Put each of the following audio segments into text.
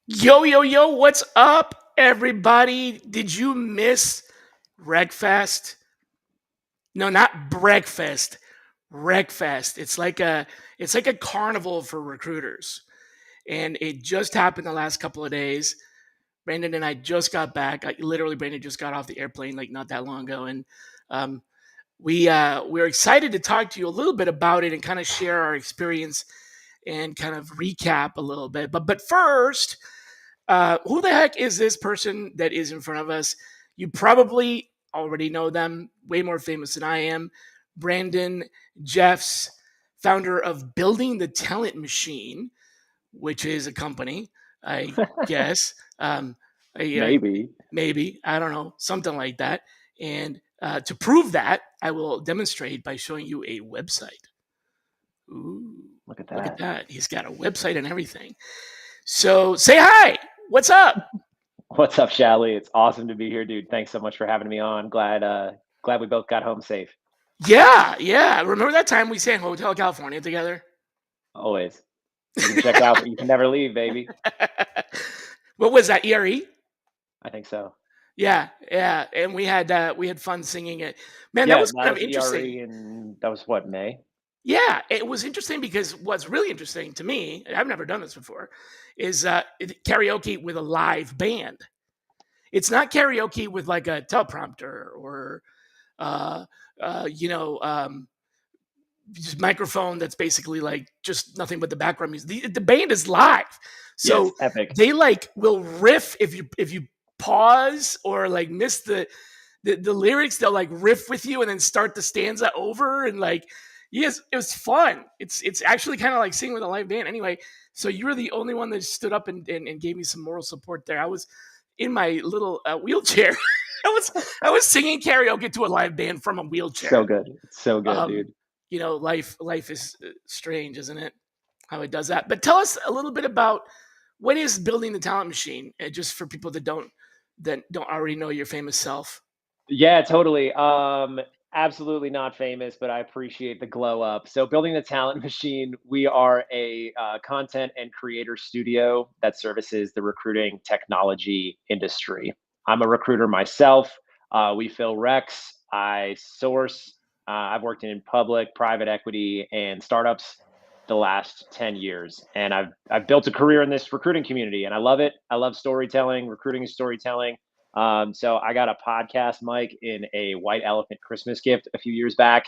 Yo, yo, yo, what's up, everybody? Did you miss Wreckfest? No, not breakfast. Wreckfest. It's like a carnival for recruiters. And it just happened the last couple of days. Brandon and I just got back. Brandon just got off the airplane like not that long ago. And um, we're excited to talk to you a little bit about it and kind of share our experience and kind of recap a little bit. But first, who the heck is this person that is in front of us? You probably already know them, way more famous than I am. Brandon Jeffs, founder of Building the Talent Machine, which is a company, I guess. Maybe, I don't know, something like that. And to prove that, I will demonstrate by showing you a website. Ooh, Look at that. Look at that. He's got a website and everything. So say hi. What's up? What's up, Shally? It's awesome to be here, dude. Thanks so much for having me on. Glad we both got home safe. Yeah. Remember that time we sang Hotel California together? Always. You can check out, but you can never leave, baby. What was that, ERE? I think so. Yeah. And we had fun singing it. Man, Yeah, that was kind of interesting. ERE, and that was what, May? Yeah, it was interesting because what's really interesting to me, I've never done this before, is karaoke with a live band. It's not karaoke with like a teleprompter or just microphone that's basically like just nothing but the background music. The band is live, so Yes, epic. they like will riff if you pause or like miss the lyrics. They'll like riff with you and then start the stanza over and like. Yes, it was fun. It's actually kind of like singing with a live band. Anyway, so you were the only one that stood up and gave me some moral support there. I was in my little wheelchair. I was singing karaoke to a live band from a wheelchair. So good, dude. You know, life is strange, isn't it? How it does that. But tell us a little bit about what is Building the Talent Machine, just for people that don't already know your famous self. Yeah, totally. Absolutely not famous, but I appreciate the glow up. So, Building the Talent Machine, we are a content and creator studio that services the recruiting technology industry. I'm a recruiter myself. We fill recs. I source. I've worked in public, private equity, and startups the last 10 years, and I've built a career in this recruiting community, and I love it. I love storytelling. Recruiting is storytelling. So I got a podcast mic in a white elephant Christmas gift a few years back,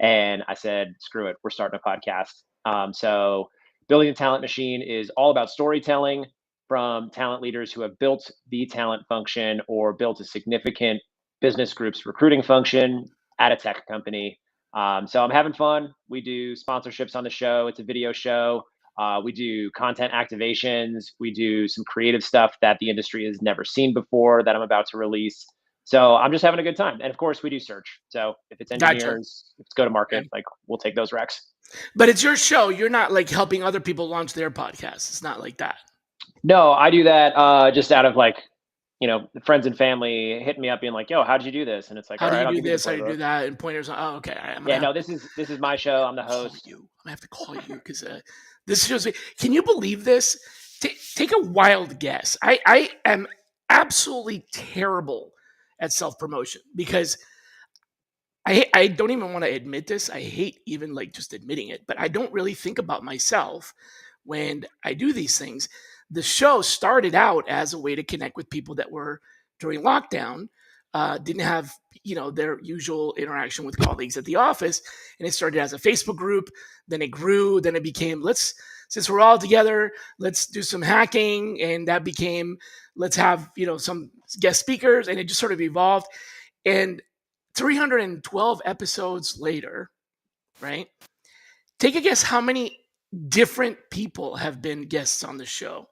and I said, "Screw it, we're starting a podcast." So Building a Talent Machine is all about storytelling from talent leaders who have built the talent function or built a significant business group's recruiting function at a tech company. So I'm having fun. We do sponsorships on the show. It's a video show. We do content activations. We do some creative stuff that the industry has never seen before that I'm about to release. So I'm just having a good time. And of course, we do search. So if it's engineers, if it's go to market, like we'll take those recs. But it's your show. You're not like helping other people launch their podcasts. It's not like that. No, I do that just out of like, friends and family hitting me up being like, "Yo, how did you do this?" And it's like, how "All right, do I'll you do give this? you How the do you do that?" And pointers on. Oh, okay. This is my show. I'm the host. I'm gonna have to call you because this shows me. Can you believe this? Take a wild guess. I am absolutely terrible at self promotion because I don't even want to admit this. I hate even like just admitting it, but I don't really think about myself when I do these things. The show started out as a way to connect with people that were during lockdown, didn't have their usual interaction with colleagues at the office, and it started as a Facebook group. Then it grew. Then it became since we're all together, let's do some hacking, and that became let's have some guest speakers, and it just sort of evolved. And 312 episodes later, right? Take a guess how many different people have been guests on the show.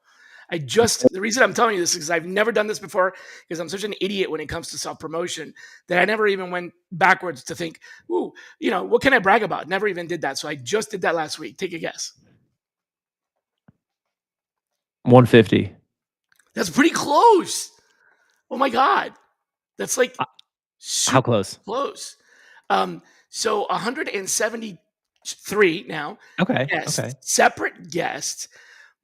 The reason I'm telling you this is because I've never done this before because I'm such an idiot when it comes to self promotion that I never even went backwards to think, ooh, what can I brag about? Never even did that. So I just did that last week. Take a guess. 150. That's pretty close. Oh my God. That's like Uh, how super close? close. So 173 now Okay. guests, Okay. separate guests,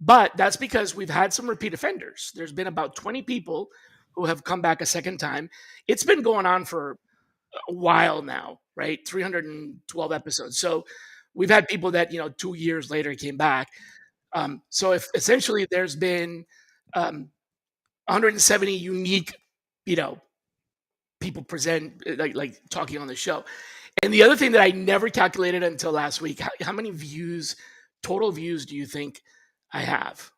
but that's because we've had some repeat offenders. There's been about 20 people who have come back a second time. It's been going on for a while now, right? 312 episodes. So we've had people that, 2 years later came back. So if essentially there's been 170 unique, you know, people present like talking on the show. And the other thing that I never calculated until last week, how many total views do you think I have?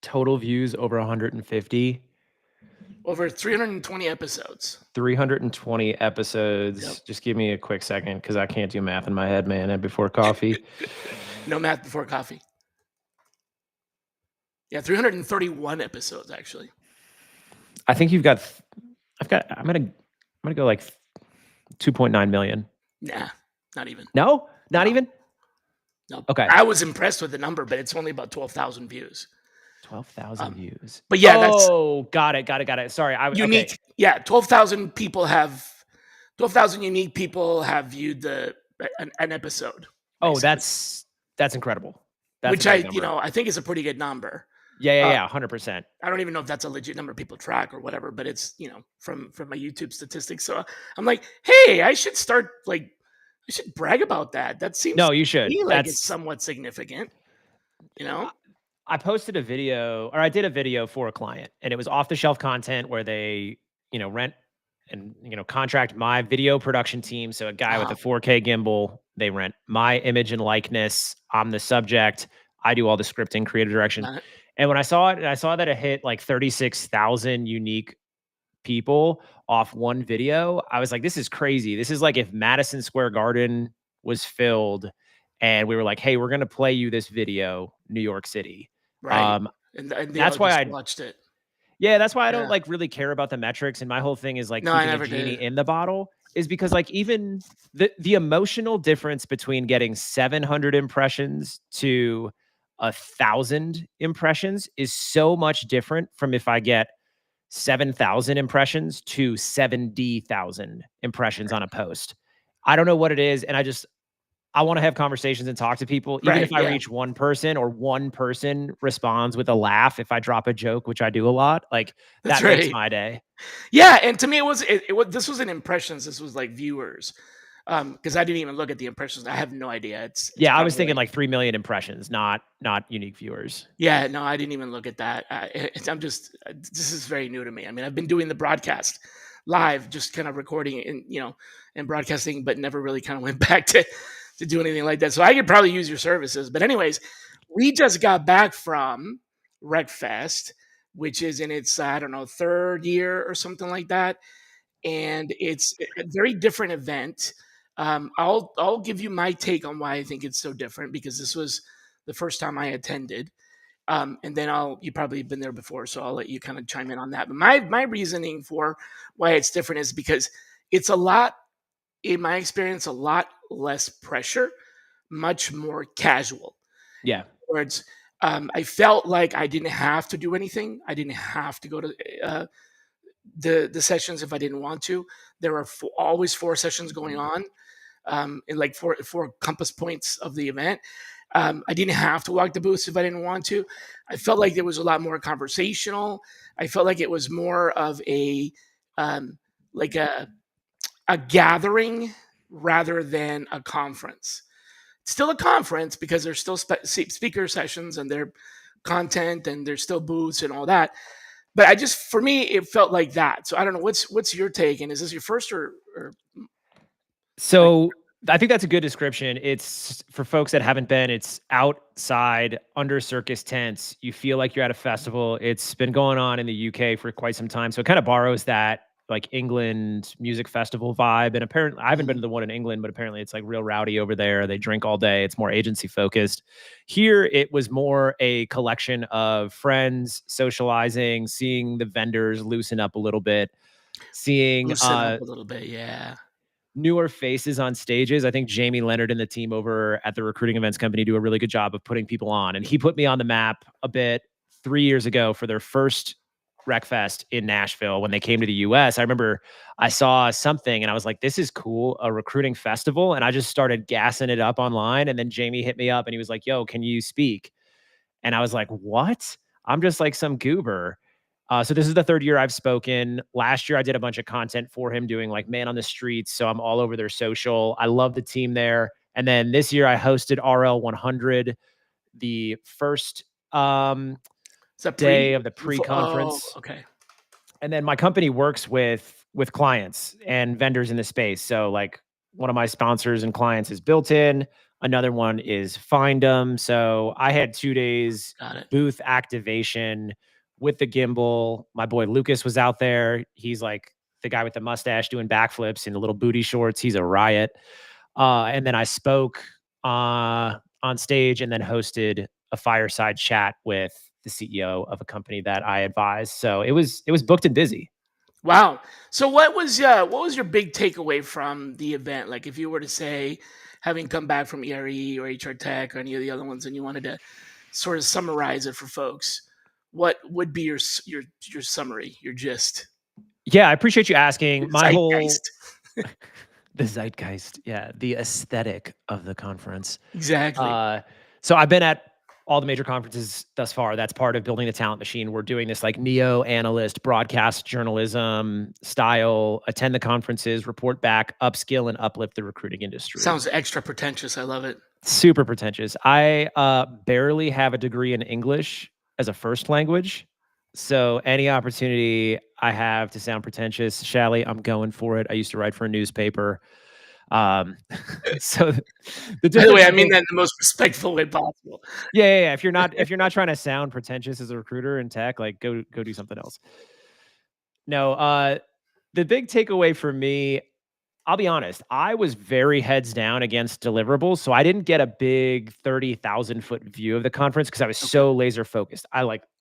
Total views over 150. Over 320 episodes. 320 Yep. episodes. Just give me a quick second because I can't do math in my head, man. And before coffee. No math before coffee. Yeah, 331 episodes actually. I think I'm gonna go like 2.9 million. Nah, not even. No, not No. even. No. Okay. I was impressed with the number, but it's only about 12,000 views. 12,000 views. But yeah, that's got it. Sorry, unique. okay. Yeah, 12,000 unique people have viewed an episode. Oh, basically. that's incredible. That's Which a great number. I think is a pretty good number. Yeah, 100%. I don't even know if that's a legit number people track or whatever, but it's, from my YouTube statistics. So I'm like, hey, I should brag about that. That seems No, to you should. me like it's somewhat significant, you know? I posted a video, or I did a video for a client, and it was off the shelf content where they, rent and, contract my video production team. So a guy with a 4K gimbal, they rent my image and likeness. I'm the subject. I do all the scripting, creative direction. Not- And when I saw it, and I saw that it hit like 36,000 unique people off one video, I was like, this is crazy. This is like if Madison Square Garden was filled and we were like, hey, we're going to play you this video, New York City. Right. And they That's all why just I watched it. Yeah, that's why I don't Yeah. like really care about the metrics. And my whole thing is like No, I keeping a never genie did. in the bottle is because like even the emotional difference between getting 700 impressions to 1,000 impressions is so much different from if I get 7,000 impressions to 70,000 impressions on a post. I don't know what it is. And I want to have conversations and talk to people. Even Right. if I Yeah. reach one person or one person responds with a laugh, if I drop a joke, which I do a lot, like That's that makes right. my day. Yeah. And to me, this was an impressions. This was like viewers. Because I didn't even look at the impressions. I have no idea. It's Yeah, I was probably thinking like 3 million impressions, not unique viewers. Yeah, no, I didn't even look at that. This is very new to me. I mean, I've been doing the broadcast live, just kind of recording and broadcasting, but never really kind of went back to do anything like that. So I could probably use your services. But anyways, we just got back from RecFest, which is in its, I don't know, third year or something like that. And it's a very different event. I'll give you my take on why I think it's so different because this was the first time I attended. And then you probably been there before, so I'll let you kind of chime in on that. But my reasoning for why it's different is because it's in my experience, a lot less pressure, much more casual. Yeah. In other words, I felt like I didn't have to do anything. I didn't have to go to the sessions if I didn't want to. There are always 4 sessions going on in like four compass points of the event. I didn't have to walk the booths if I didn't want to. I felt like there was a lot more conversational. I felt like it was more of like a gathering rather than a conference. It's still a conference because there's still speaker sessions and their content and there's still booths and all that. But for me, it felt like that. So I don't know. What's your take? And is this your first or So I think that's a good description. It's for folks that haven't been, it's outside under circus tents. You feel like you're at a festival. It's been going on in the UK for quite some time. So it kind of borrows that like England music festival vibe. And apparently I haven't been to the one in England, but apparently it's like real rowdy over there. They drink all day. It's more agency focused. Here it was more a collection of friends socializing, seeing the vendors loosen up a little bit, seeing Loosen up a little bit, yeah. newer faces on stages. I think Jamie Leonard and the team over at the recruiting events company do a really good job of putting people on. And he put me on the map a bit 3 years ago for their first RecFest in Nashville when they came to the US. I remember I saw something and I was like, this is cool, a recruiting festival. And I just started gassing it up online. And then Jamie hit me up and he was like, yo, can you speak? And I was like, what? I'm just like some goober. So this is the third year I've spoken. Last year I did a bunch of content for him doing like man on the streets. So I'm all over their social. I love the team there. And then this year I hosted RL 100, the first It's a day of the pre-conference. Oh, okay. And then my company works with clients and vendors in the space. So like one of my sponsors and clients is Built In. Another one is Find 'em. So I had 2 days Got it. booth activation with the gimbal. My boy Lucas was out there. He's like the guy with the mustache doing backflips in the little booty shorts. He's a riot. And then I spoke on stage and then hosted a fireside chat with the CEO of a company that I advise. So it was booked and busy. Wow. So what was your big takeaway from the event? Like if you were to say, having come back from ERE or HR Tech or any of the other ones, and you wanted to sort of summarize it for folks, what would be your summary, your gist? Yeah, I appreciate you asking. My whole Zeitgeist. the zeitgeist, yeah, the aesthetic of the conference. Exactly. So I've been at all the major conferences thus far. That's part of building the talent machine. We're doing this like neo analyst broadcast journalism style, attend the conferences, report back, upskill and uplift the recruiting industry. Sounds extra pretentious. I love it. Super pretentious. I barely have a degree in English as a first language. So any opportunity I have to sound pretentious, Shally, I'm going for it. I used to write for a newspaper. So By the way, I mean that in the most respectful way possible. Yeah. If you're not trying to sound pretentious as a recruiter in tech, like go do something else. No, the big takeaway for me, I'll be honest, I was very heads down against deliverables, so I didn't get a big 30,000-foot view of the conference because I was so laser focused.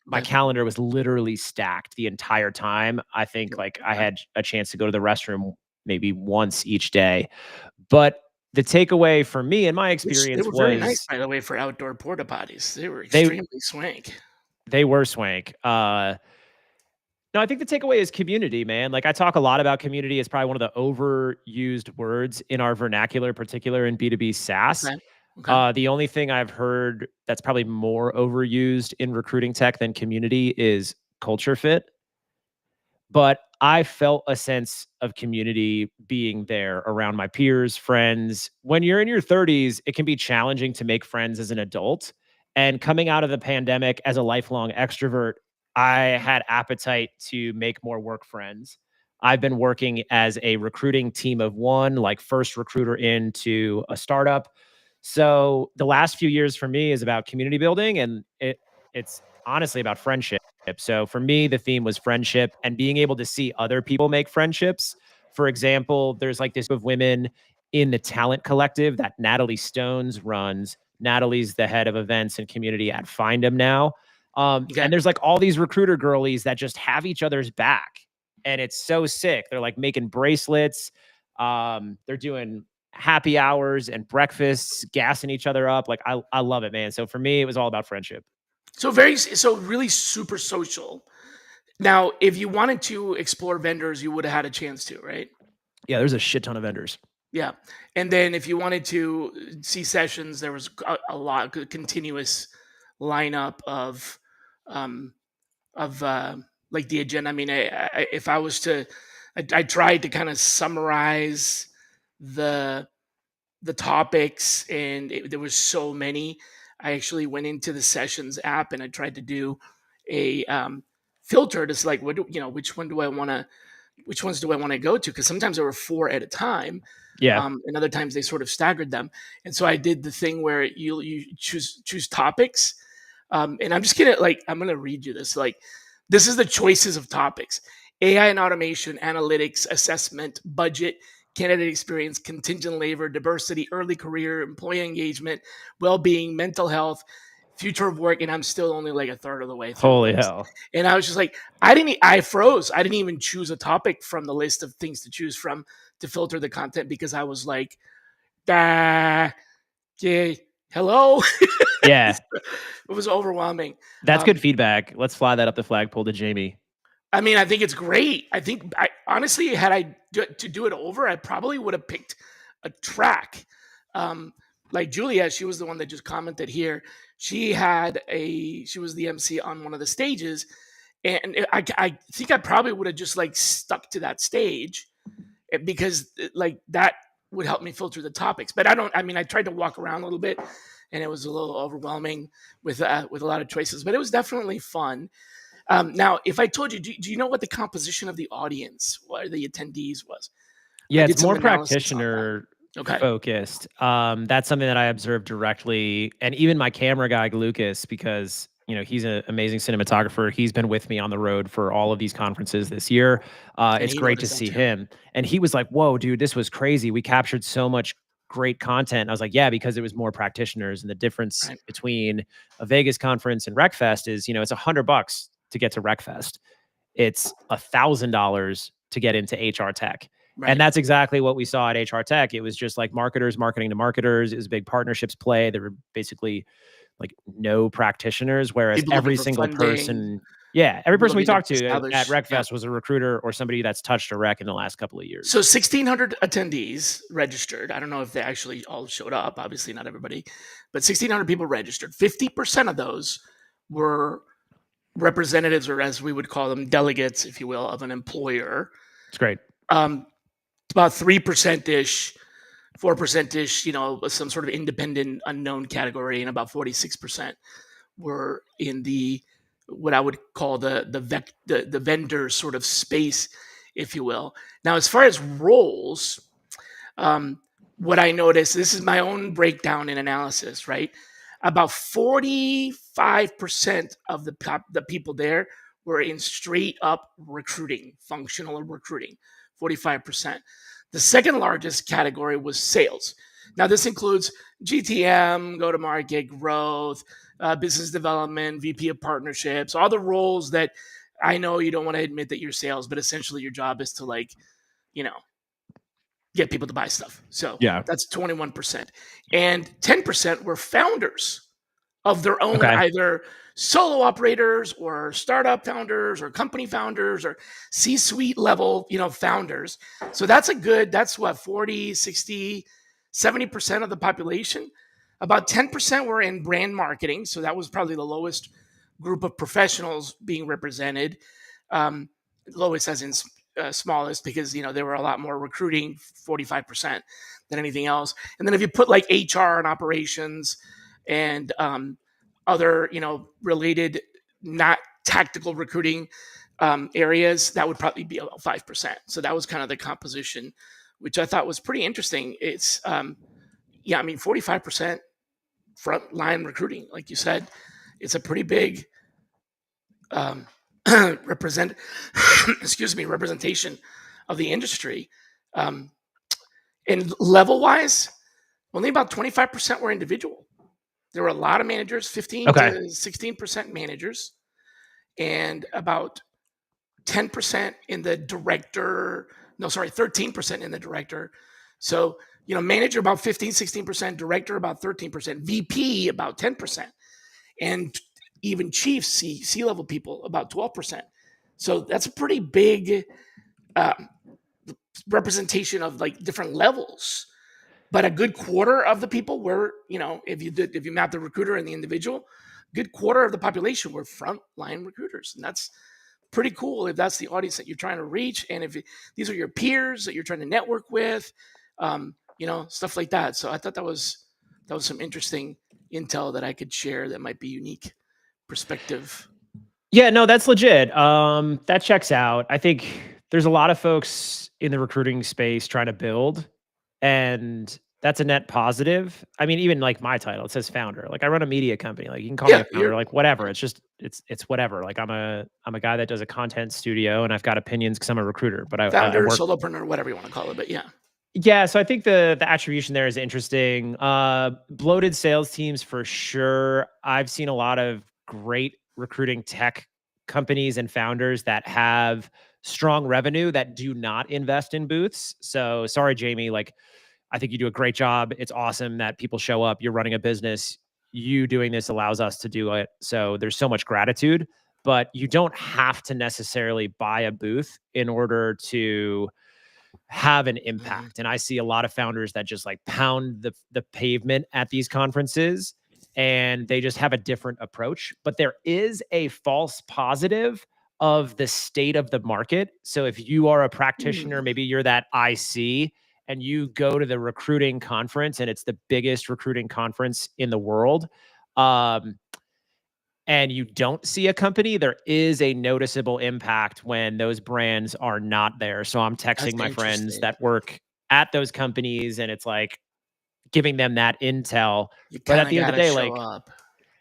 My calendar was literally stacked the entire time. I think like I had a chance to go to the restroom maybe once each day. But the takeaway for me and my experience they were very nice, by the way, for outdoor porta potties. They were extremely swank. They were swank. No, I think the takeaway is community, man. Like I talk a lot about community. It's probably one of the overused words in our vernacular, particular in B2B SaaS. Okay. The only thing I've heard that's probably more overused in recruiting tech than community is culture fit. But I felt a sense of community being there around my peers, friends. When you're in your 30s, it can be challenging to make friends as an adult. And coming out of the pandemic as a lifelong extrovert, I had appetite to make more work friends. I've been working as a recruiting team of one, like first recruiter into a startup. So the last few years for me is about community building, and it's honestly about friendship. So for me, the theme was friendship and being able to see other people make friendships. For example, there's like this group of women in the talent collective that Natalie Stones runs. Natalie's the head of events and community at Find 'em now. And there's like all these recruiter girlies that just have each other's back. And it's so sick. They're like making bracelets. They're doing happy hours and breakfasts, gassing each other up. Like I love it, man. So for me, it was all about friendship. So really super social. Now, if you wanted to explore vendors, you would have had a chance to, right? Yeah, there's a shit ton of vendors. Yeah. And then if you wanted to see sessions, there was a lot continuous lineup of like the agenda. I mean, if I was to, I tried to kind of summarize the topics, and there was so many. I actually went into the sessions app and I tried to do a filter to like which ones do I want to go to, because sometimes there were 4 at a time. Yeah. And other times they sort of staggered them. And so I did the thing where you choose topics. And I'm just gonna I'm gonna read you this. Like, this is the choices of topics. AI and automation, analytics, assessment, budget, candidate experience, contingent labor, diversity, early career, employee engagement, well-being, mental health, future of work, and I'm still only like a third of the way through the Holy list. hell. And I was just like, I froze. I didn't even choose a topic from the list of things to choose from to filter the content because I was like, yeah, hello. Yeah. It was overwhelming. That's good feedback. Let's fly that up the flagpole to Jamie. I mean, I think it's great. I think I honestly, had I to do it over, I probably would have picked a track. Like Julia, she was the one that just commented here. She was the MC on one of the stages, and I think I probably would have just like stuck to that stage because like that would help me filter the topics. But I mean, I tried to walk around a little bit, and it was a little overwhelming with a lot of choices. But it was definitely fun. Now, if I told you, do you know what the composition of the audience, what the attendees was? Yeah, I did it's some more analysis on that. practitioner Okay. focused. That's something that I observed directly, and even my camera guy Lucas, because he's an amazing cinematographer. He's been with me on the road for all of these conferences this year. And It's he great to noticed that see too. him, and he was like, "Whoa, dude, this was crazy. We captured so much great content." And I was like, "Yeah, because it was more practitioners, and the difference Right. between a Vegas conference and RecFest is, it's $100 to get to RecFest. It's $1,000 to get into HR tech." Right. And that's exactly what we saw at HR Tech. It was just like marketers marketing to marketers. It was a big partnerships play. There were basically like no practitioners, whereas People looking every for single funding, person, every people person we looking to talked to at establish. Yeah. RecFest was a recruiter or somebody that's touched a rec in the last couple of years. So 1,600 attendees registered. I don't know if they actually all showed up. Obviously, not everybody, but 1,600 people registered. 50% of those were representatives, or as we would call them, delegates, if you will, of an employer. It's great. About 3% ish, 4% ish, some sort of independent unknown category, and about 46% were in the what I would call the vendor sort of space, if you will. Now, as far as roles, what I noticed, this is my own breakdown and analysis, right? About 45% of the people there were in straight up recruiting, functional recruiting, 45%. The second largest category was sales. Now, this includes GTM, go to market, growth, business development, VP of partnerships, all the roles that I know you don't want to admit that you're sales, but essentially your job is to get people to buy stuff. So Yeah. that's 21%. And 10% were founders of their own, Okay. either solo operators or startup founders or company founders or C-suite level, founders. So that's what, 40, 60, 70% of the population. About 10% were in brand marketing. So that was probably the lowest group of professionals being represented. Lowest as in smallest, because there were a lot more recruiting, 45%, than anything else. And then if you put like HR and operations and other related, not tactical recruiting areas, that would probably be about 5%. So that was kind of the composition, which I thought was pretty interesting. It's 45% frontline recruiting, like you said. It's a pretty big representation of the industry. And level wise, only about 25% were individual. There were a lot of managers, 15 Okay. to 16% managers, and about 10% in the director. No, sorry, 13% in the director. So, manager about 15, 16%, director about 13%, VP about 10%, and even chiefs, C-level people about 12%. So that's a pretty big representation of like different levels. But a good quarter of the people were, if you map the recruiter and the individual, good quarter of the population were frontline recruiters, and that's pretty cool if that's the audience that you're trying to reach, and if these are your peers that you're trying to network with, stuff like that. So I thought that was some interesting intel that I could share that might be unique perspective. Yeah, no, that's legit. That checks out. I think there's a lot of folks in the recruiting space trying to build, and That's a net positive. I mean, even like my title, it says founder. Like I run a media company. Like you can call me Yeah, a founder, like whatever. It's just it's whatever. Like I'm a guy that does a content studio and I've got opinions because I'm a recruiter, but I founder, work. solopreneur, whatever you want to call it. But yeah, Yeah, so I think the attribution there is interesting. Bloated sales teams for sure. I've seen a lot of great recruiting tech companies and founders that have strong revenue that do not invest in booths. So sorry, Jamie. Like I think you do a great job. It's awesome that people show up. You're running a business. You doing this allows us to do it. So there's so much gratitude, but you don't have to necessarily buy a booth in order to have an impact. And I see a lot of founders that just like pound the pavement at these conferences and they just have a different approach. But there is a false positive of the state of the market. So if you are a practitioner, maybe you're that IC and you go to the recruiting conference and it's the biggest recruiting conference in the world. And you don't see a company, there is a noticeable impact when those brands are not there. So I'm that's texting my friends interesting. that work at those companies and it's like giving them that intel. You But kind at of the end got of the to day, show like up,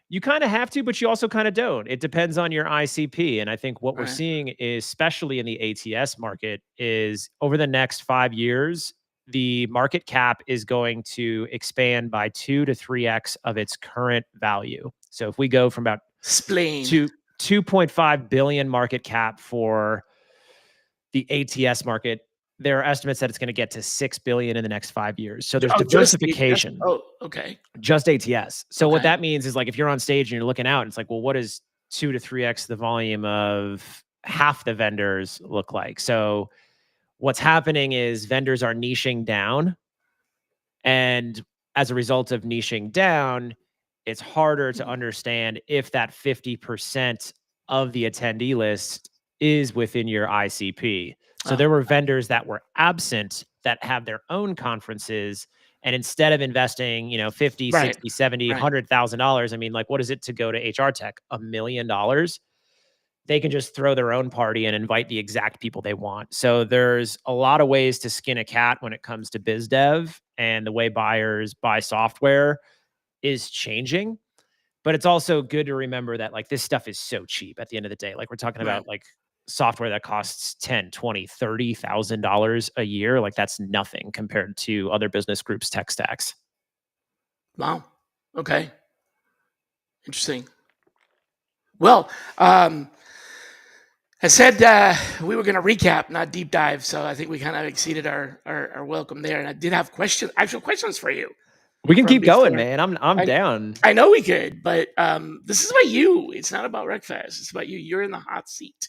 you kind of have to, but you also kind of don't. It depends on your ICP. And I think what we're right? seeing is, especially in the ATS market, is over the next 5 years, the market cap is going to expand by 2 to 3x of its current value. So if we go from about Spleen. to 2.5 billion market cap for the ATS market. There are estimates that it's going to get to 6 billion in the next 5 years. So there's Oh, just ATS. diversification, Oh, okay, just ATS. So what okay. that means is like if you're on stage and you're looking out, it's like, well, what is 2 to 3x the volume of half the vendors look like? So what's happening is vendors are niching down, and as a result of niching down, it's harder to understand if that 50% of the attendee list is within your ICP. So Oh, there were vendors that were absent that have their own conferences. And instead of investing, 50, right, 60, 70, right. $100,000, I mean, like, what is it to go to HR tech? $1 million. They can just throw their own party and invite the exact people they want. So there's a lot of ways to skin a cat when it comes to biz dev, and the way buyers buy software is changing. But it's also good to remember that like this stuff is so cheap at the end of the day. Like we're talking Right. about like software that costs 10, 20, $30,000 a year. Like that's nothing compared to other business groups' tech stacks. Wow. Okay. Interesting. Well, I said we were going to recap, not deep dive. So I think we kind of exceeded our welcome there. And I did have actual questions for you We can from keep going, before. man. I'm down. I know we could, but this is about you. It's not about Wreckfest. It's about you. You're in the hot seat.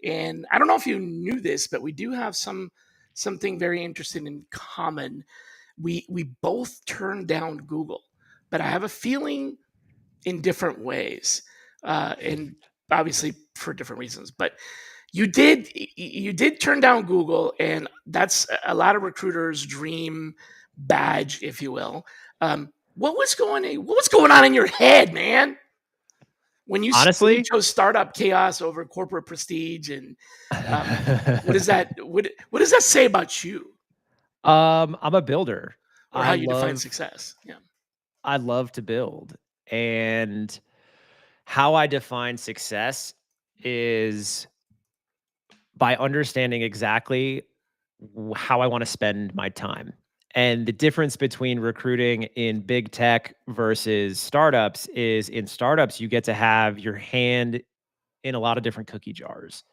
And I don't know if you knew this, but we do have something very interesting in common. We both turned down Google, but I have a feeling in different ways, and obviously for different reasons. But you did turn down Google, and that's a lot of recruiters' dream badge, if you will. What was going on in your head, man? When you Honestly, chose startup chaos over corporate prestige, and what does that say about you, I'm a builder. or I how you define love success? Yeah. I love to build. And how I define success is by understanding exactly how I want to spend my time. And the difference between recruiting in big tech versus startups is in startups, you get to have your hand in a lot of different cookie jars.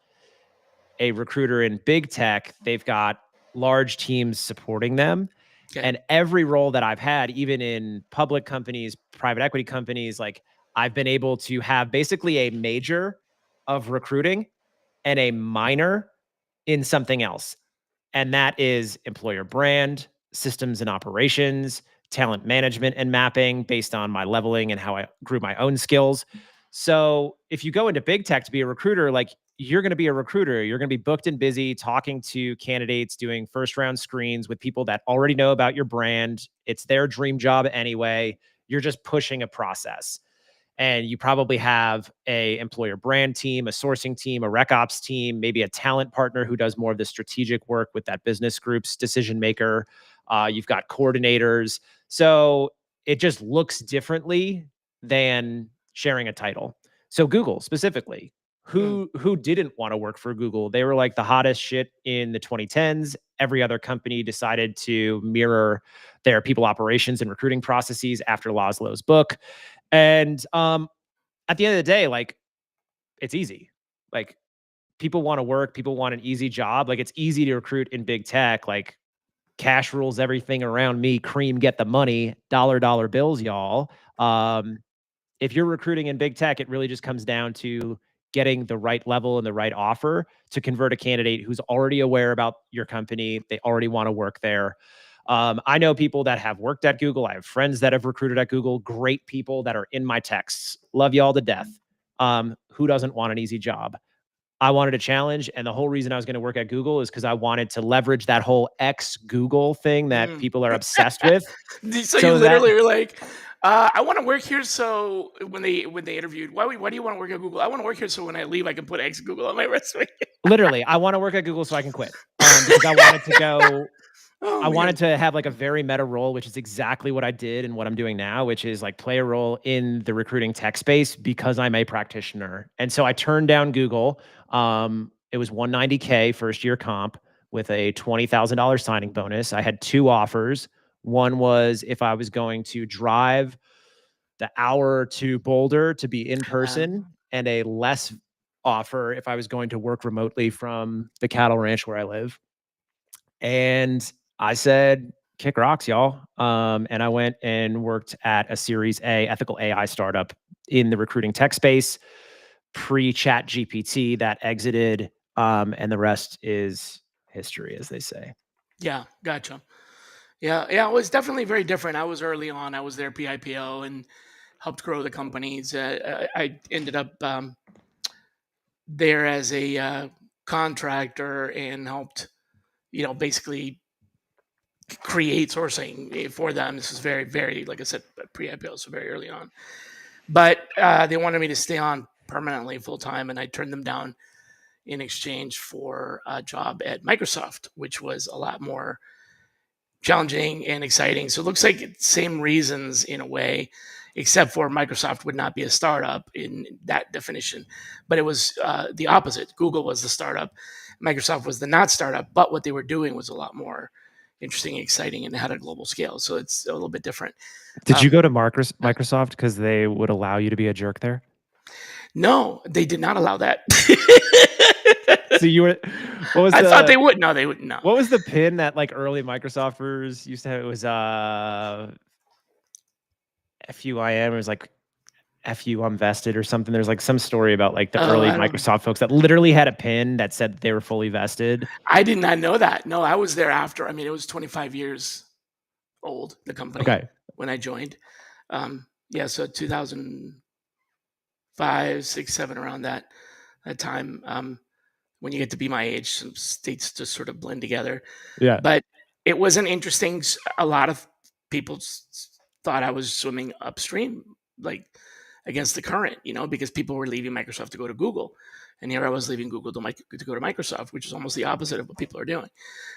A recruiter in big tech, they've got large teams supporting them. Okay. And every role that I've had, even in public companies, private equity companies, like I've been able to have basically a major of recruiting and a minor in something else. And that is employer brand, systems and operations, talent management and mapping based on my leveling and how I grew my own skills. So if you go into big tech to be a recruiter, like you're going to be a recruiter, you're going to be booked and busy talking to candidates, doing first round screens with people that already know about your brand. It's their dream job anyway. You're just pushing a process, and you probably have a employer brand team, a sourcing team, a rec ops team, maybe a talent partner who does more of the strategic work with that business group's decision maker. You've got coordinators. So it just looks differently than sharing a title. So Google specifically, who didn't want to work for Google? They were like the hottest shit in the 2010s. Every other company decided to mirror their people operations and recruiting processes after Laszlo's book. And at the end of the day, like, it's easy. Like, people want to work, people want an easy job. Like, it's easy to recruit in big tech. Like, cash rules everything around me. Cream, get the money. Dollar bills, y'all. If you're recruiting in big tech, it really just comes down to getting the right level and the right offer to convert a candidate who's already aware about your company. They already want to work there. I know people that have worked at Google. I have friends that have recruited at Google. Great people that are in my texts. Love y'all to death. Who doesn't want an easy job? I wanted a challenge. And the whole reason I was going to work at Google is because I wanted to leverage that whole ex-Google thing that people are obsessed with. So you literally were like, I want to work here. So when they interviewed, why do you want to work at Google? I want to work here so when I leave, I can put ex-Google on my resume. Literally, I want to work at Google so I can quit. Because I wanted to go. I wanted to have like a very meta role, which is exactly what I did and what I'm doing now, which is like play a role in the recruiting tech space because I'm a practitioner. And so I turned down Google. It was $190K first year comp with a $20,000 signing bonus. I had two offers. One was if I was going to drive the hour to Boulder to be in person, and a less offer if I was going to work remotely from the cattle ranch where I live. And I said, kick rocks, y'all. And I went and worked at a Series A ethical AI startup in the recruiting tech space, pre-Chat GPT that exited. And the rest is history, as they say. Yeah, gotcha. Yeah, it was definitely very different. I was early on. I was there pre-IPO and helped grow the companies. I ended up there as a contractor and helped, basically create sourcing for them. This was very, very, like I said, pre-IPO, so very early on. But they wanted me to stay on permanently, full time, and I turned them down in exchange for a job at Microsoft, which was a lot more challenging and exciting. So it looks like same reasons in a way, except for Microsoft would not be a startup in that definition, but it was the opposite. Google was the startup, Microsoft was the not startup, but what they were doing was a lot more interesting, exciting, and had a global scale. So it's a little bit different. Did you go to Microsoft because they would allow you to be a jerk there? No, they did not allow that. So you were, what was I thought they would. No, they wouldn't. No. What was the pin that like early Microsofters used to have? It was FUIM. It was like FU I'm vested or something. There's like some story about like the early Microsoft folks that literally had a pin that said they were fully vested. I did not know that. No, I was there after. I mean, it was 25 years old, the company, when I joined. Yeah, so 2005, 6, 7, around that time. When you get to be my age, some states just sort of blend together. Yeah. But it was an interesting. A lot of people thought I was swimming upstream, like against the current, because people were leaving Microsoft to go to Google, and here I was leaving Google to go to Microsoft, which is almost the opposite of what people are doing.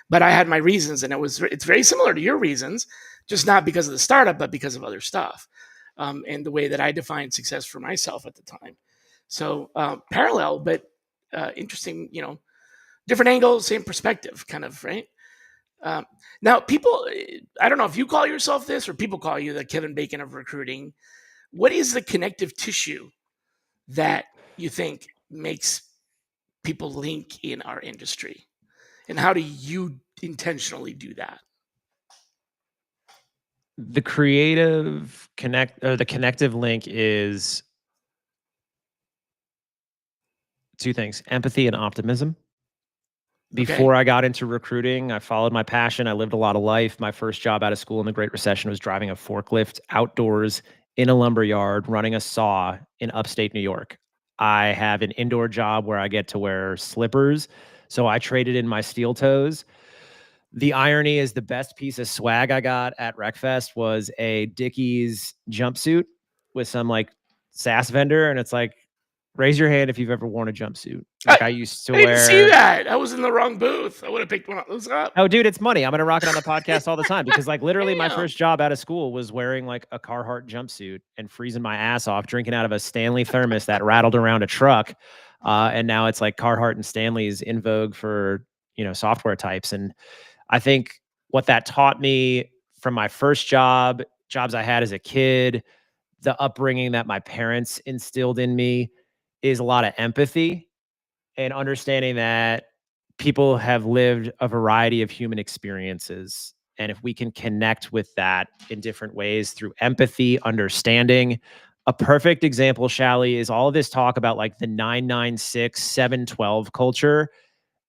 But I had my reasons, and it's very similar to your reasons, just not because of the startup, but because of other stuff, and the way that I defined success for myself at the time. So parallel, but interesting, different angles, same perspective, kind of, right? Now, people, I don't know if you call yourself this or people call you the Kevin Bacon of recruiting. What is the connective tissue that you think makes people link in our industry? And how do you intentionally do that? The the connective link is two things: empathy and optimism. Before I got into recruiting, I followed my passion. I lived a lot of life. My first job out of school in the Great Recession was driving a forklift outdoors in a lumber yard, running a saw in upstate New York. I have an indoor job where I get to wear slippers, so I traded in my steel toes. The irony is the best piece of swag I got at RecFest was a Dickies jumpsuit with some like SaaS vendor, and it's like, Raise your hand if you've ever worn a jumpsuit. Like I used to I didn't see wear. that. I was in the wrong booth. I would have picked one of those up. Oh, dude, it's money. I'm gonna rock it on the podcast all the time because, like, literally, my Damn. first job out of school was wearing like a Carhartt jumpsuit and freezing my ass off, drinking out of a Stanley thermos that rattled around a truck. And now it's like Carhartt and Stanley's in vogue for software types. And I think what that taught me from my first jobs I had as a kid, the upbringing that my parents instilled in me, is a lot of empathy and understanding that people have lived a variety of human experiences. And if we can connect with that in different ways through empathy, understanding, a perfect example, Shally, is all of this talk about like the 996, 712 culture.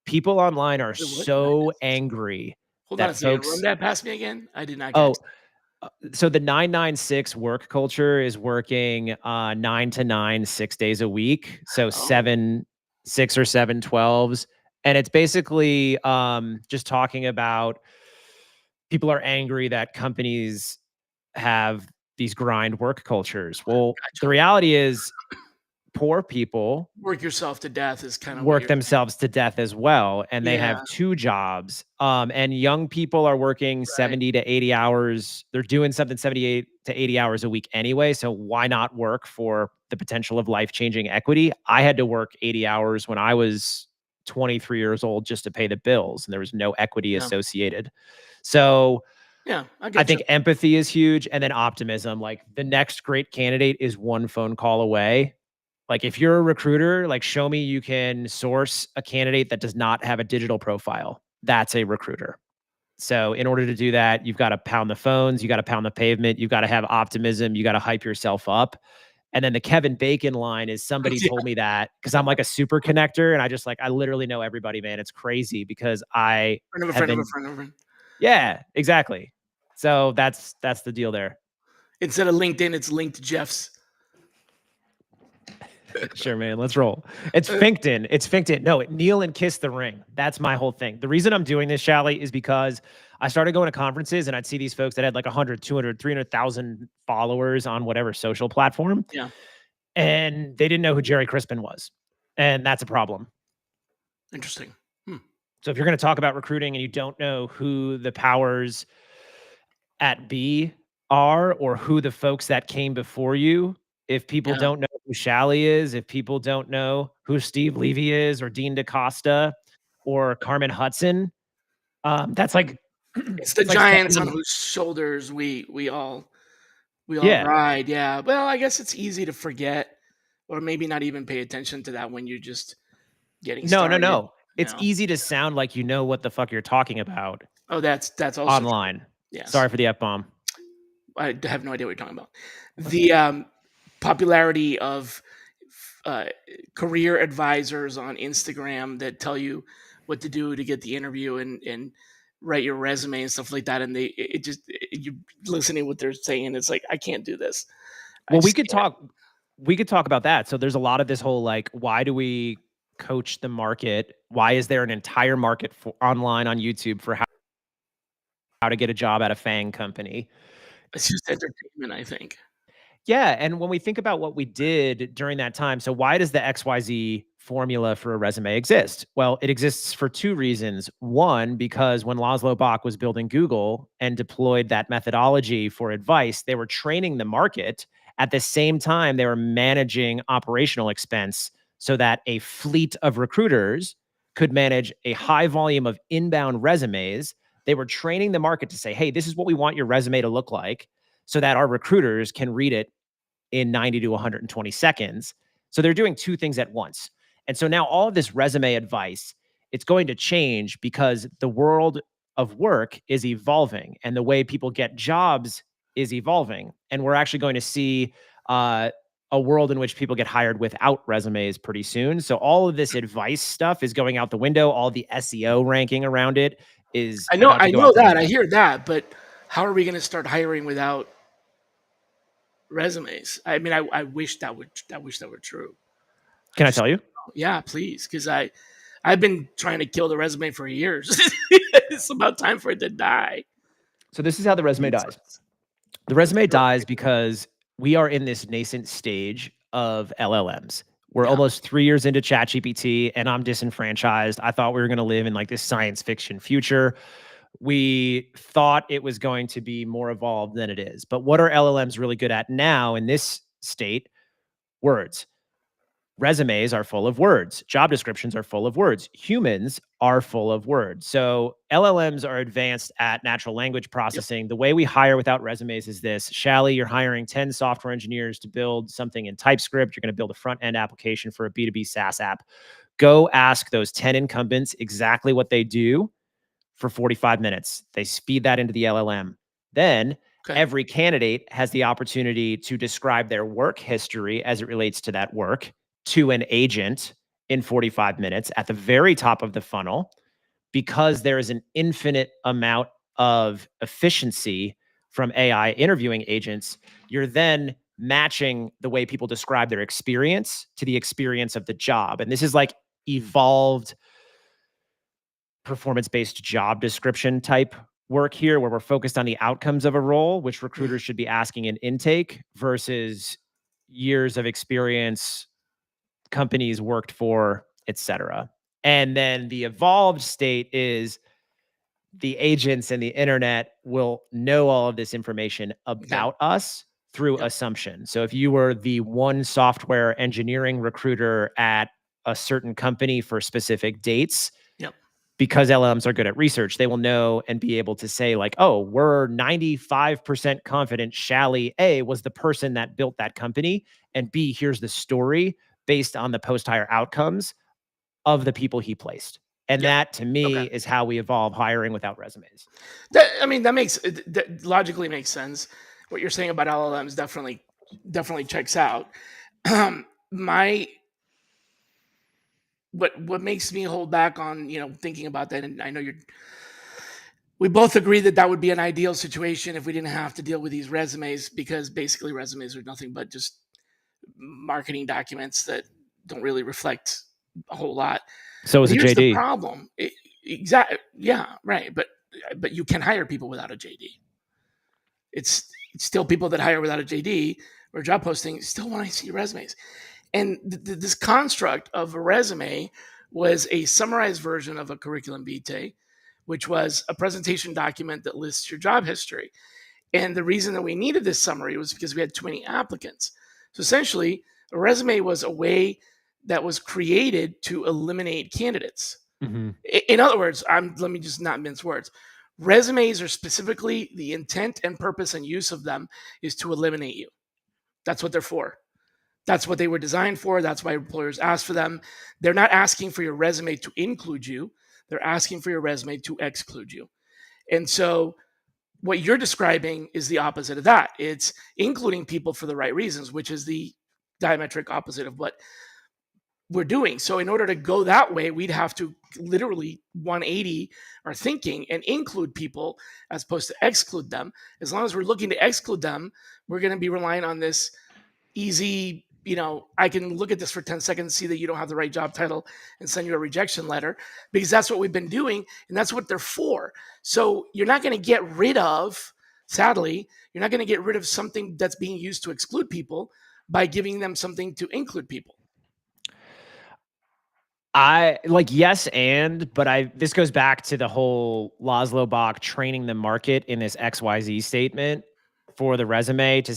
People online are What? so angry Hold on that a second. Run folks. that past me again. I did not Oh, catch so the 996 work culture is working 9 to 9, 6 days a week. So Oh. 6 or 7 12s. And it's basically just talking about people are angry that companies have these grind work cultures. Well, the reality is poor people work yourself to death is kind of work themselves to death as well, and they have Yeah. 2 jobs. And young people are working 70 to 80 hours. They're doing something 78 to 80 hours a week anyway, so why not work for the potential of life-changing equity? I had to work 80 hours when I was 23 years old just to pay the bills, and there was no equity associated. So Yeah, I think empathy is huge, and then optimism. Like, the next great candidate is one phone call away. Like, if you're a recruiter, like, show me you can source a candidate that does not have a digital profile. That's a recruiter. So in order to do that, you've got to pound the phones, you got to pound the pavement, you got to have optimism, you got to hype yourself up. And then the Kevin Bacon line is somebody told me that because I'm like a super connector and I literally know everybody, man. It's crazy because I friend of a have friend of been. a friend of a friend. Yeah, exactly. So that's the deal there. Instead of LinkedIn, it's linked Jeff's. Sure, man. Let's roll. It's Finkton. It's Finkton. No, kneel and kiss the ring. That's my whole thing. The reason I'm doing this, Shally, is because I started going to conferences and I'd see these folks that had like 100, 200, 300,000 followers on whatever social platform. Yeah. And they didn't know who Jerry Crispin was. And that's a problem. Interesting. So if you're going to talk about recruiting and you don't know who the powers at B are or who the folks that came before you, if people don't know who Shally is, if people don't know who Steve Levy is or Dean DaCosta or Carmen Hudson, that's like it's the giants on whose shoulders we all ride. Yeah. Well, I guess it's easy to forget or maybe not even pay attention to that when you're just getting started. No. It's easy to sound like you know what the fuck you're talking about. Oh, that's also online. True. Yes. Sorry for the F-bomb. I have no idea what you're talking about. The popularity of career advisors on Instagram that tell you what to do to get the interview and write your resume and stuff like that. And you listening to what they're saying. It's like, I can't do this. Well, we could talk about that. So there's a lot of this whole, like, why do we coach the market? Why is there an entire market for online on YouTube for how to get a job at a FANG company? It's just entertainment, I think. Yeah, and when we think about what we did during that time, so why does the XYZ formula for a resume exist? Well, it exists for 2 reasons. One, because when Laszlo Bock was building Google and deployed that methodology for advice, they were training the market. At the same time, they were managing operational expense so that a fleet of recruiters could manage a high volume of inbound resumes. They were training the market to say, hey, this is what we want your resume to look like, so that our recruiters can read it in 90 to 120 seconds. So they're doing 2 things at once. And so now all of this resume advice, it's going to change because the world of work is evolving and the way people get jobs is evolving. And we're actually going to see a world in which people get hired without resumes pretty soon. So all of this advice stuff is going out the window. All the SEO ranking around it is. I know that. I hear that, but how are we going to start hiring without resumes? I mean, I wish that were true. Can I tell you? Yeah, please, because I've been trying to kill the resume for years. It's about time for it to die. So this is how the resume dies. The resume dies because we are in this nascent stage of LLMs. We're Yeah. almost 3 years into ChatGPT, and I'm disenfranchised. I thought we were going to live in like this science fiction future. We thought it was going to be more evolved than it is. But what are LLMs really good at now in this state? Words. Resumes are full of words. Job descriptions are full of words. Humans are full of words. So LLMs are advanced at natural language processing. The way we hire without resumes is this. Shally, you're hiring 10 software engineers to build something in TypeScript. You're going to build a front-end application for a B2B SaaS app. Go ask those 10 incumbents exactly what they do for 45 minutes. They feed that into the LLM. Then every candidate has the opportunity to describe their work history as it relates to that work to an agent in 45 minutes at the very top of the funnel, because there is an infinite amount of efficiency from AI interviewing agents. You're then matching the way people describe their experience to the experience of the job. And this is like evolved performance-based job description type work here, where we're focused on the outcomes of a role, which recruiters should be asking in intake, versus years of experience, companies worked for, etc. And then the evolved state is the agents and the internet will know all of this information about us through assumption. So if you were the one software engineering recruiter at a certain company for specific dates, because LLMs are good at research, they will know and be able to say like, oh, we're 95% confident Shally A was the person that built that company, and B, here's the story based on the post-hire outcomes of the people he placed. And that, to me, is how we evolve hiring without resumes. That logically makes sense. What you're saying about LLMs definitely checks out. What makes me hold back on thinking about that, and I know we both agree that would be an ideal situation if we didn't have to deal with these resumes, because basically resumes are nothing but just marketing documents that don't really reflect a whole lot. So is a Here's the JD. problem. Exactly. Yeah, right. But you can hire people without a JD. It's still people that hire without a JD or job posting still want to see resumes. And this construct of a resume was a summarized version of a curriculum vitae, which was a presentation document that lists your job history. And the reason that we needed this summary was because we had too many applicants. So essentially, a resume was a way that was created to eliminate candidates. Mm-hmm. In other words, let me just not mince words. Resumes are specifically, the intent and purpose and use of them is to eliminate you. That's what they're for. That's what they were designed for. That's why employers ask for them. They're not asking for your resume to include you. They're asking for your resume to exclude you. And so what you're describing is the opposite of that. It's including people for the right reasons, which is the diametric opposite of what we're doing. So in order to go that way, we'd have to literally 180 our thinking and include people as opposed to exclude them. As long as we're looking to exclude them, we're going to be relying on this easy, I can look at this for 10 seconds, see that you don't have the right job title and send you a rejection letter, because that's what we've been doing. And that's what they're for. So you're not going to get rid of, sadly, you're not going to get rid of something that's being used to exclude people by giving them something to include people. Yes, but this goes back to the whole Laszlo Bach training the market in this XYZ statement for the resume to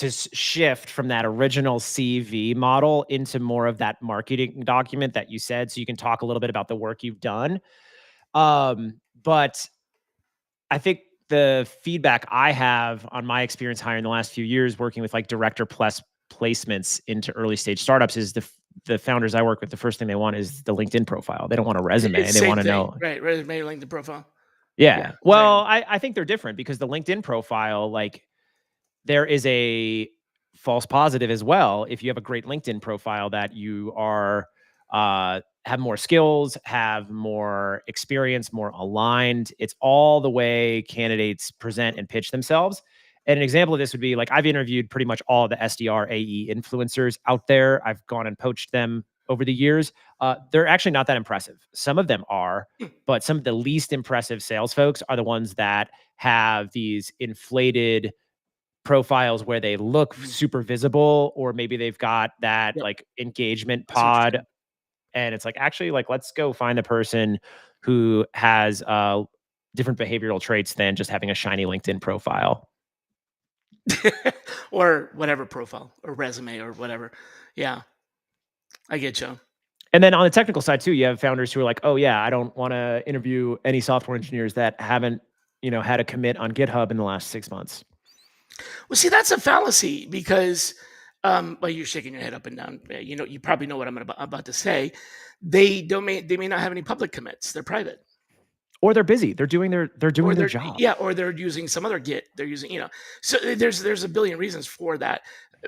shift from that original CV model into more of that marketing document that you said, so you can talk a little bit about the work you've done. But I think the feedback I have on my experience hiring the last few years working with like director plus placements into early stage startups is the founders I work with, the first thing they want is the LinkedIn profile. They don't want a resume. They want to know. Right. Resume, LinkedIn profile. Yeah. Well, exactly. I think they're different because the LinkedIn profile, like, there is a false positive as well. If you have a great LinkedIn profile that you are, have more skills, have more experience, more aligned. It's all the way candidates present and pitch themselves. And an example of this would be like, I've interviewed pretty much all the SDR AE influencers out there. I've gone and poached them over the years. They're actually not that impressive. Some of them are, but some of the least impressive sales folks are the ones that have these inflated profiles where they look super visible, or maybe they've got that Yep. like engagement I see what you're pod, saying. and it's like, actually, like, let's go find a person who has different behavioral traits than just having a shiny LinkedIn profile. Or whatever profile or resume or whatever. Yeah, I get you. And then on the technical side too, you have founders who are like, oh yeah, I don't want to interview any software engineers that haven't, had a commit on GitHub in the last 6 months. Well, see, that's a fallacy because, well, you're shaking your head up and down. You probably know what I'm about to say. They may not have any public commits. They're private. Or they're busy. They're doing their Or job. yeah, or they're using some other Git. They're using, so there's a billion reasons for that.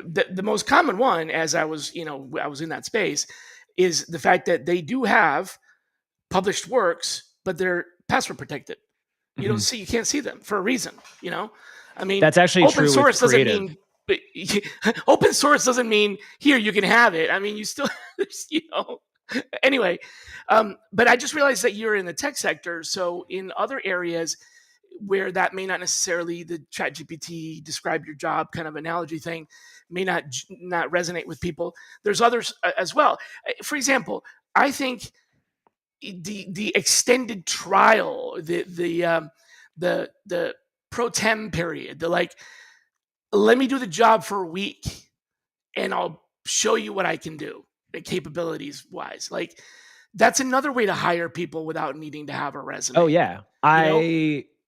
The most common one, as I was in that space, is the fact that they do have published works, but they're password protected. You can't see them for a reason. I mean, That's actually open true with source doesn't creative. mean open source doesn't mean here you can have it. I mean, you still, anyway. But I just realized that you're in the tech sector, so in other areas where that may not necessarily, the ChatGPT describe your job kind of analogy thing may not resonate with people. There's others as well. For example, I think the extended trial, the pro tem period, the like, let me do the job for a week and I'll show you what I can do, capabilities wise. Like, that's another way to hire people without needing to have a resume. Oh yeah,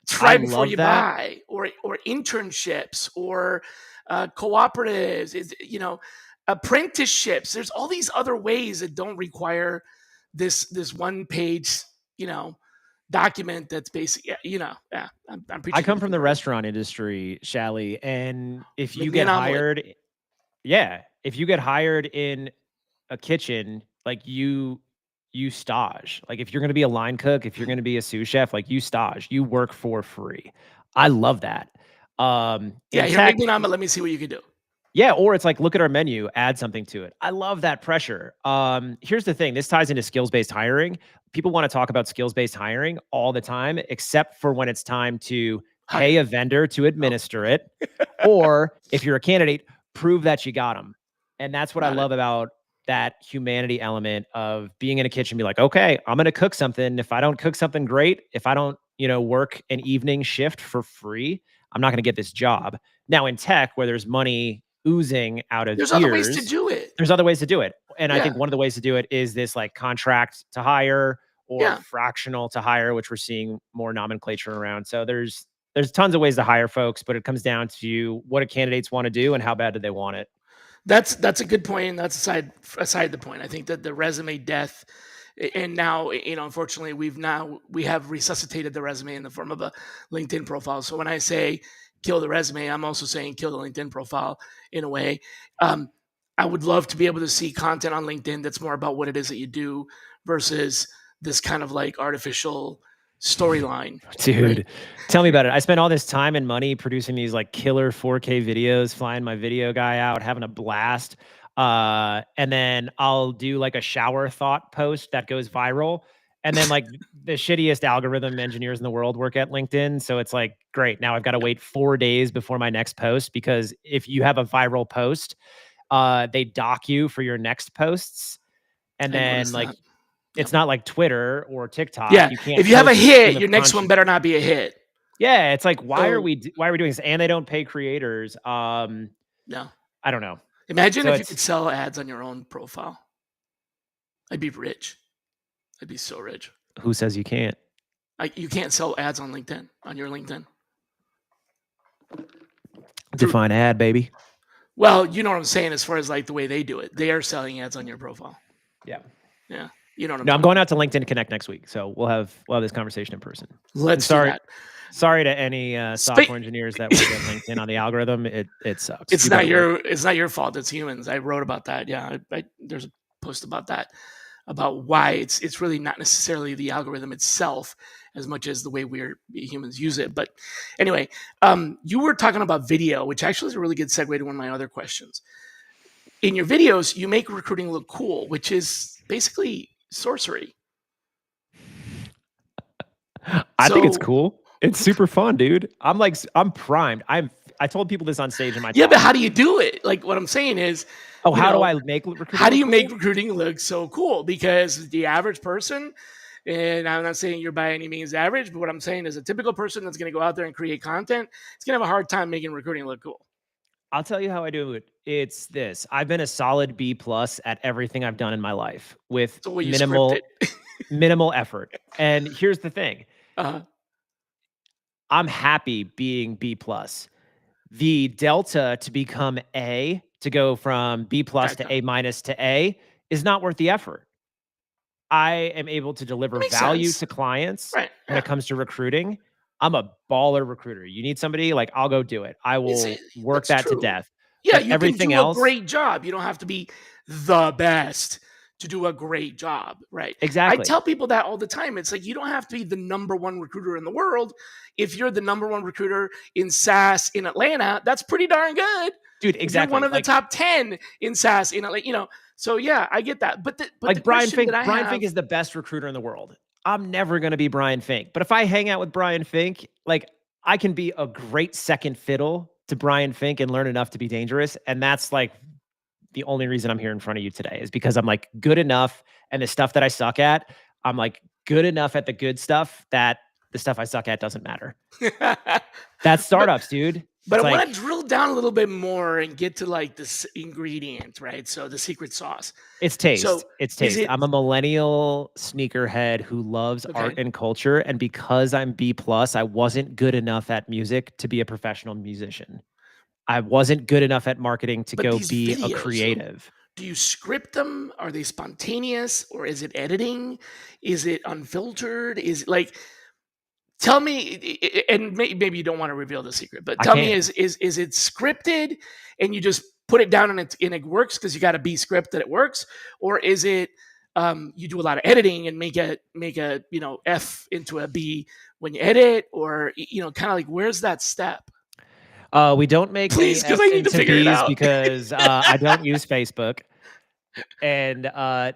Try before you that. buy, or internships, or cooperatives, apprenticeships. There's all these other ways that don't require this one page, document that's basic. Yeah, I'm preaching. I come from the restaurant industry, Shally, and if you Make me get an omelet. hired, if you get hired in a kitchen, like you stage. Like if you're going to be a line cook, if you're going to be a sous chef, like you stage, you work for free. I love that. Yeah, in here, tech, make me an omelet. Let me see what you can do. yeah, or it's like, look at our menu, add something to it. I love that pressure. Here's the thing. This ties into skills-based hiring. People want to talk about skills-based hiring all the time, except for when it's time to pay a vendor to administer it. Or if you're a candidate, prove that you got them. And that's what I love about that humanity element of being in a kitchen, be like, okay, I'm going to cook something. If I don't cook something great, if I don't, work an evening shift for free, I'm not going to get this job. Now in tech, where there's money oozing out of There's ears, other ways to do it. There's other ways to do it. And I think one of the ways to do it is this like contract to hire or fractional to hire, which we're seeing more nomenclature around. So there's tons of ways to hire folks, but it comes down to what do candidates want to do and how bad do they want it. That's a good point, and that's aside the point. I think that the resume death, and now, unfortunately, we have resuscitated the resume in the form of a LinkedIn profile. So when I say kill the resume, I'm also saying kill the LinkedIn profile in a way. I would love to be able to see content on LinkedIn that's more about what it is that you do versus this kind of like artificial storyline. Dude, right? Tell me about it. I spent all this time and money producing these like killer 4K videos, flying my video guy out, having a blast. And then I'll do like a shower thought post that goes viral. And then like the shittiest algorithm engineers in the world work at LinkedIn. So it's like, great. Now I've got to wait 4 days before my next post, because if you have a viral post, they dock you for your next posts. And then like, it's not like Twitter or TikTok. Yeah, you can't. If you have a hit, your next one better not be a hit. Yeah, it's like, why are we doing this? And they don't pay creators. No, I don't know. Imagine if you could sell ads on your own profile. I'd be rich. I'd be so rich. Who says you can't? You can't sell ads on LinkedIn, on your LinkedIn. Define ad, baby. Well, you know what I'm saying, as far as like the way they do it. They are selling ads on your profile. Yeah. Yeah. You know what I'm I'm going out to LinkedIn Connect next week, so we'll have this conversation in person. Let's do that. Sorry to any software engineers that work at LinkedIn on the algorithm. It sucks. It's not your fault. It's humans. I wrote about that. Yeah, there's a post about that, about why it's really not necessarily the algorithm itself as much as the way we humans use it. But anyway, you were talking about video, which actually is a really good segue to one of my other questions. In your videos, you make recruiting look cool, which is basically sorcery. I think it's cool. It's super fun, dude. I'm primed. I I told people this on stage in my Yeah, talk. but how do you do it? Like what I'm saying is, Oh, you how do know, I make recruiting? how do you look make cool? recruiting look so cool? Because the average person, and I'm not saying you're by any means average, but what I'm saying is a typical person that's going to go out there and create content, it's going to have a hard time making recruiting look cool. I'll tell you how I do it. It's this. I've been a solid B+ at everything I've done in my life with So will you script it? minimal effort. And here's the thing. uh, I'm happy being B+. The delta to become A, to go from B+ to gotcha. A- to A, is not worth the effort. I am able to That deliver makes value sense. to clients Right. when it Yeah. comes to recruiting. I'm a baller recruiter. You need somebody, like, I'll go do it. I will work That's that to true. death. Yeah, But you can everything do a else, great job. You don't have to be the best to do a great job, right? I exactly. tell people that all the time. It's like you don't have to be the number one recruiter in the world. If you're the number one recruiter in SaaS in Atlanta, that's pretty darn good. Dude, If you're one exactly. of the Like top 10 in SaaS in Atlanta, you know. So yeah, I get that. But the like Brian question that Fink. I Brian Fink have, is the best recruiter in the world. I'm never gonna be Brian Fink. But if I hang out with Brian Fink, like, I can be a great second fiddle to Brian Fink and learn enough to be dangerous. And that's like the only reason I'm here in front of you today, is because I'm like good enough, and the stuff that I suck at, I'm like good enough at the good stuff that the stuff I suck at doesn't matter. That's but startups, dude. But It's I want to like drill down a little bit more and get to like the ingredient, right? So the secret sauce. it's taste. So It's is taste. it I'm a millennial sneakerhead who loves art okay? and culture, and because I'm B+, I wasn't good enough at music to be a professional musician. I wasn't good enough at marketing to But go these be a videos, creative. do you script them? Are they spontaneous or is it editing? Is it unfiltered? Is it like tell me, and maybe you don't want to reveal the secret, but I tell me, can. is it scripted and you just put it down and it works because you got to be script that it works, or is it you do a lot of editing and make a F into a B when you edit, or kind of like where's that step? We don't make any Please, because I F's need to into figure it B's out. because I don't use Facebook. And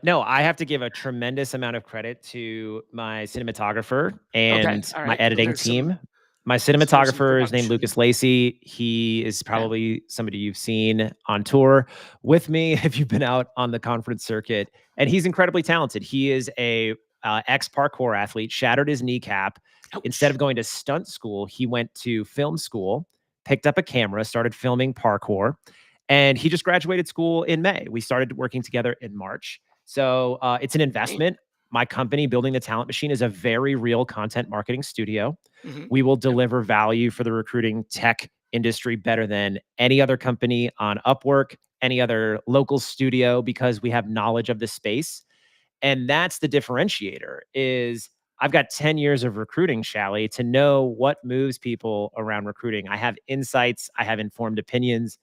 no, I have to give a tremendous amount of credit to my cinematographer Okay, and all my right. So editing there's some team. My so there's some cinematographer is named production. Lucas Lacey. He is Okay. probably somebody you've seen on tour with me if you've been out on the conference circuit. And he's incredibly talented. He is a ex parkour athlete, shattered his kneecap. Instead Ouch. of going to stunt school, he went to film school, picked up a camera, started filming parkour, and he just graduated school in May. We started working together in March. So it's an Right. investment. My company, Building the Talent Machine, is a very real content marketing studio. Hmm. We will Yep. deliver value for the recruiting tech industry better than any other company on Upwork, any other local studio, because we have knowledge of the space. And that's the differentiator is I've got 10 years of recruiting, Shally, to know what moves people around recruiting. I have insights, I have informed opinions.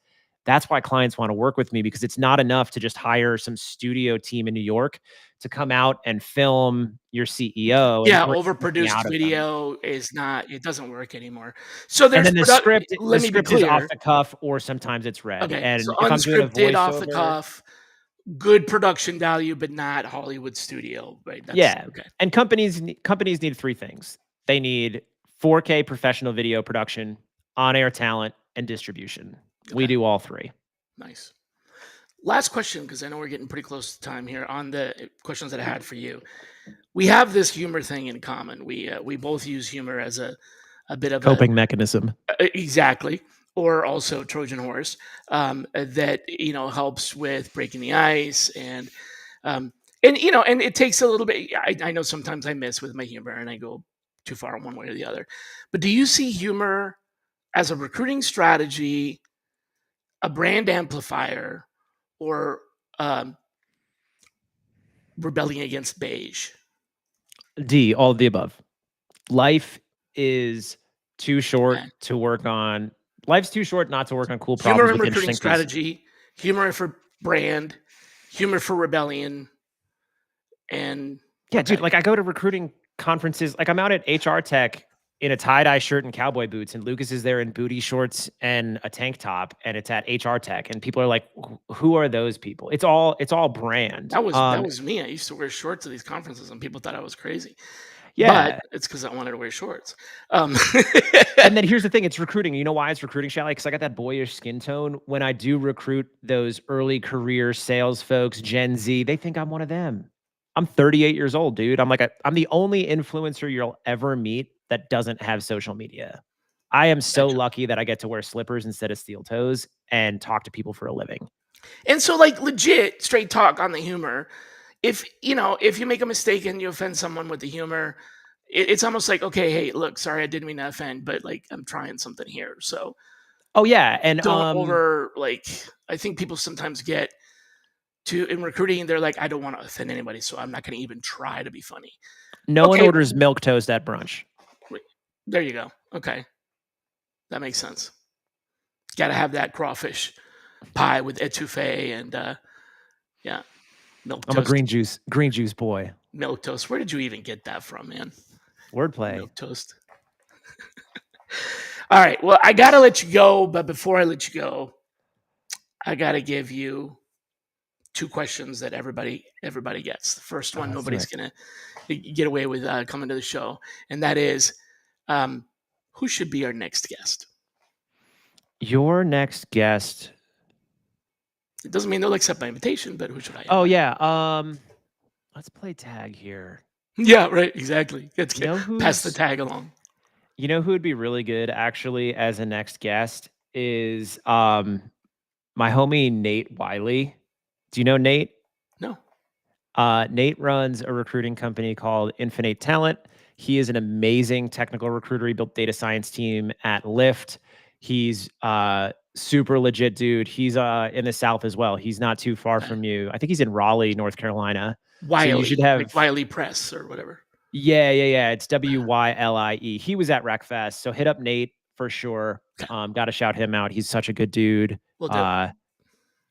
That's why clients want to work with me, because it's not enough to just hire some studio team in New York to come out and film your CEO and Yeah, bring something overproduced out of them. video is not it doesn't work anymore. So And there's then the let me be script is off clear. the cuff, or sometimes it's read. Okay, so And if I'm doing a unscripted, off the voiceover, cuff, good production value, but not Hollywood studio, right? That's yeah. okay. And companies need three things. They need 4K professional video production, on-air talent, and distribution. We Okay, do all three. nice. Last question, because I know we're getting pretty close to time here on the questions that I had for you. We have this humor thing in common. We both use humor as a bit of a Coping mechanism. exactly, or also Trojan horse that helps with breaking the ice um, and it takes a little bit. I know sometimes I miss with my humor and I go too far one way or the other. But do you see humor as a recruiting strategy, a brand amplifier, or um, rebelling against beige? D, all of the above. Life is too short Okay. to work on. Life's too short not to work on cool Humor problems and with recruiting interesting pieces. strategy, humor for brand, humor for rebellion, and Yeah, dude, okay. like I go to recruiting conferences, like I'm out at HR Tech in a tie-dye shirt and cowboy boots, and Lucas is there in booty shorts and a tank top, and it's at HR Tech, and people are like, who are those people? It's all brand. That was me. I used to wear shorts at these conferences, and people thought I was crazy. Yeah. But it's because I wanted to wear shorts. And then here's the thing, it's recruiting. You know why it's recruiting, Shally? Because I got that boyish skin tone. When I do recruit those early career sales folks, Gen Z, they think I'm one of them. I'm 38 years old, dude. I'm the only influencer you'll ever meet that doesn't have social media. I am so Gotcha. lucky that I get to wear slippers instead of steel toes and talk to people for a living. And so, like, legit, straight talk on the humor. If you make a mistake and you offend someone with the humor, it's almost like, okay, hey, look, sorry, I didn't mean to offend, but like, I'm trying something here, so Oh yeah, and don't over like. I think people sometimes get to in recruiting, they're like, I don't want to offend anybody, so I'm not going to even try to be funny. no one Okay, orders milk toast at brunch. wait, there you go. Okay, that makes sense. Got to have that crawfish pie with etouffee and yeah, milk I'm a toast. green juice boy. Milk toast. Where did you even get that from, man? Wordplay. Milk toast. All right. Well, I gotta let you go, but before I let you go, I gotta give you 2 questions that everybody gets. The first one, nobody's gonna get away with coming to the show, and that is, who should be our next guest? Your next guest. It doesn't mean they'll accept my invitation, but who should I invite? Oh yeah. Let's play tag here. Yeah, right. Exactly. Let's You know pass the who's tag along. You know who would be really good actually as a next guest is my homie Nate Wiley. Do you know Nate? No. Nate runs a recruiting company called Infinite Talent. He is an amazing technical recruiter. He built data science team at Lyft. He's super legit dude. He's in the South as well. He's not too far Okay. from you. I think he's in Raleigh, North Carolina. Wiley, so you should have like Wiley Press or whatever. Yeah. It's WYLIE. He was at RecFest, so hit up Nate for sure. Got to shout him out. He's such a good dude. Will do.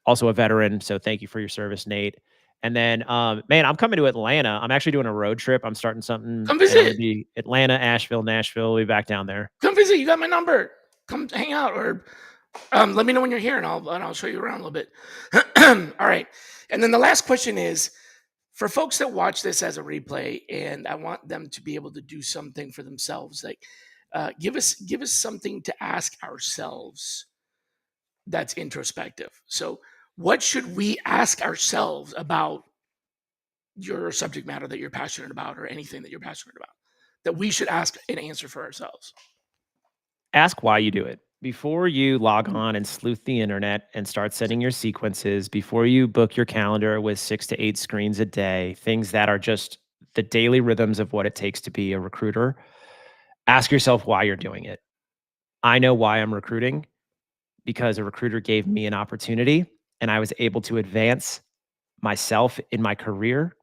Also a veteran, so thank you for your service, Nate. And then, man, I'm coming to Atlanta. I'm actually doing a road trip. I'm starting something. Come And I'm gonna visit. be Atlanta, Asheville, Nashville. We'll be back down there. Come visit. You got my number. Come hang out, or let me know when you're here, and I'll show you around a little bit. All right. And then the last question is, for folks that watch this as a replay, and I want them to be able to do something for themselves, like give us something to ask ourselves that's introspective. So, what should we ask ourselves about your subject matter that you're passionate about, or anything that you're passionate about, that we should ask and answer for ourselves? Ask why you do it. Before you log on and sleuth the internet and start setting your sequences, before you book your calendar with 6 to 8 screens a day, things that are just the daily rhythms of what it takes to be a recruiter, ask yourself why you're doing it. I know why I'm recruiting because a recruiter gave me an opportunity and I was able to advance myself in my career,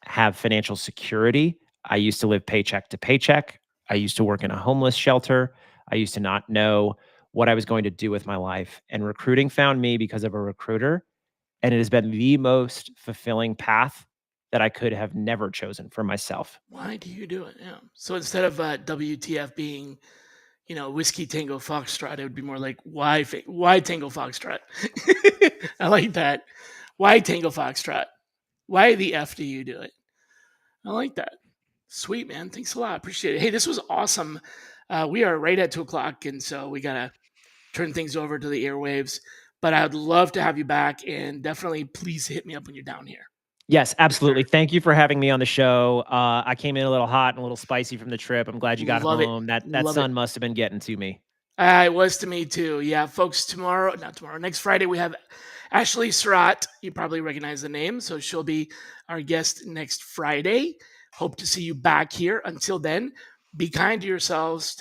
have financial security. I used to live paycheck to paycheck. I used to work in a homeless shelter. I used to not know what I was going to do with my life. And recruiting found me because of a recruiter. And it has been the most fulfilling path that I could have never chosen for myself. Why do you do it? Yeah. So instead of WTF being, Whiskey Tango Foxtrot, it would be more like why Tango Foxtrot? I like that. Why Tango Foxtrot? Why the F do you do it? I like that. Sweet, man. Thanks a lot. Appreciate it. Hey, this was awesome. We are right at 2:00, and so we gotta turn things over to the airwaves. But I'd love to have you back, and definitely please hit me up when you're down here. Yes, absolutely. Sure. Thank you for having me on the show. I came in a little hot and a little spicy from the trip. I'm glad you got Love home. It. That Love sun it. must have been getting to me. It was to me too. Yeah, folks, next Friday, we have Ashley Surratt. You probably recognize the name. So she'll be our guest next Friday. Hope to see you back here. Until then, be kind to yourselves.